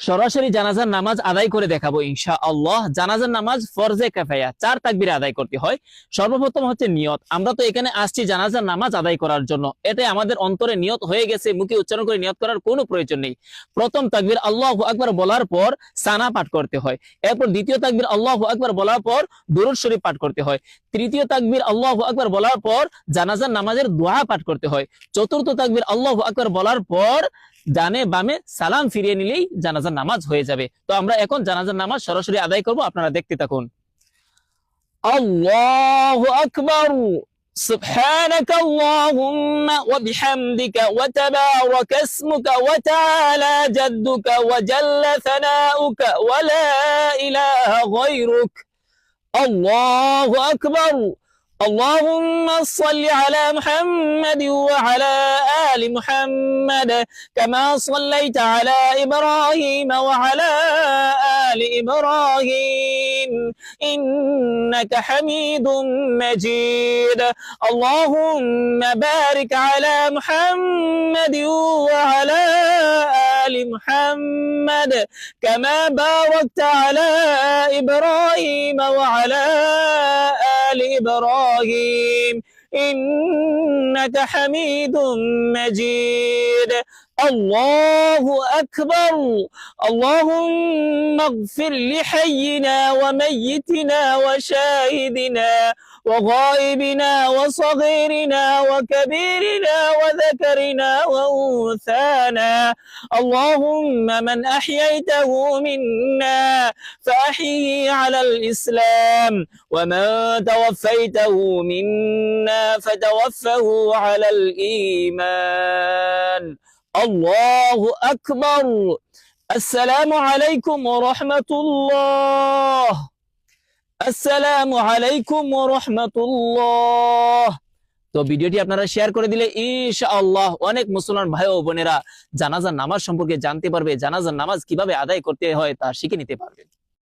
সরাসরি জানাজার নামাজ আদায় করে দেখাবো ইনশাআল্লাহ। জানাজার নামাজ ফরজে কিফায়া, 4 তাকবীরে আদায় করতে হয়। সর্বপ্রথম হচ্ছে নিয়ত। আমরা তো এখানে আসছি জানাজার নামাজ আদায় করার জন্য, এটাই আমাদের অন্তরে নিয়ত হয়ে গেছে, মুখে উচ্চারণ করে নিয়ত করার কোনো প্রয়োজন নেই। প্রথম তাকবীর আল্লাহু আকবার বলার পর সানা পাঠ করতে হয়। এরপর দ্বিতীয় তাকবীর আল্লাহু আকবার বলার পর দুরূদ শরীফ পাঠ করতে হয়। তৃতীয় তাকবীর আল্লাহু আকবার বলার পর জানাজার নামাজের দোয়া পাঠ করতে হয়। চতুর্থ তাকবীর আল্লাহু আকবার বলার পর ডানে বামে সালাম ফিরিয়ে নিলেই জানাজার নামাজ হয়ে যাবে। তো আমরা এখন জানাজার নামাজ সরাসরি আদায় করব, আপনারা দেখতে থাকুন। আল্লাহু আকবার। سبحانك اللهم وبحمدك وتبارك اسمك وتعالى جدك وجل ثناؤك ولا إله غيرك. الله أكبر. اللهم صل على محمد وعلى آل محمد كما صليت على إبراهيم وعلى آل إبراهيم إنك حميد مجيد. اللهم بارك على محمد وعلى آل محمد كما باركت على إبراهيم وعلى آل إبراهيم إنك حميد مجيد. الله أكبر. اللهم اغفر لحينا وميتنا وشاهدنا وغائبنا وصغيرنا وكبيرنا وذكرنا وأنثانا. اللهم من أحييته منا فأحيه على الإسلام ومن توفيته منا فتوفه على الإيمان. الله أكبر. السلام عليكم ورحمة الله. আসসালামু আলাইকুম ওয়া রাহমাতুল্লাহ। তো ভিডিওটি আপনারা শেয়ার করে দিলে ইনশাআল্লাহ অনেক মুসলমান ভাই ও বোনেরা জানাজার নামাজ সম্পর্কে জানতে পারবে, জানাজার নামাজ কিভাবে আদায় করতে হয় তা শিখে নিতে পারবে।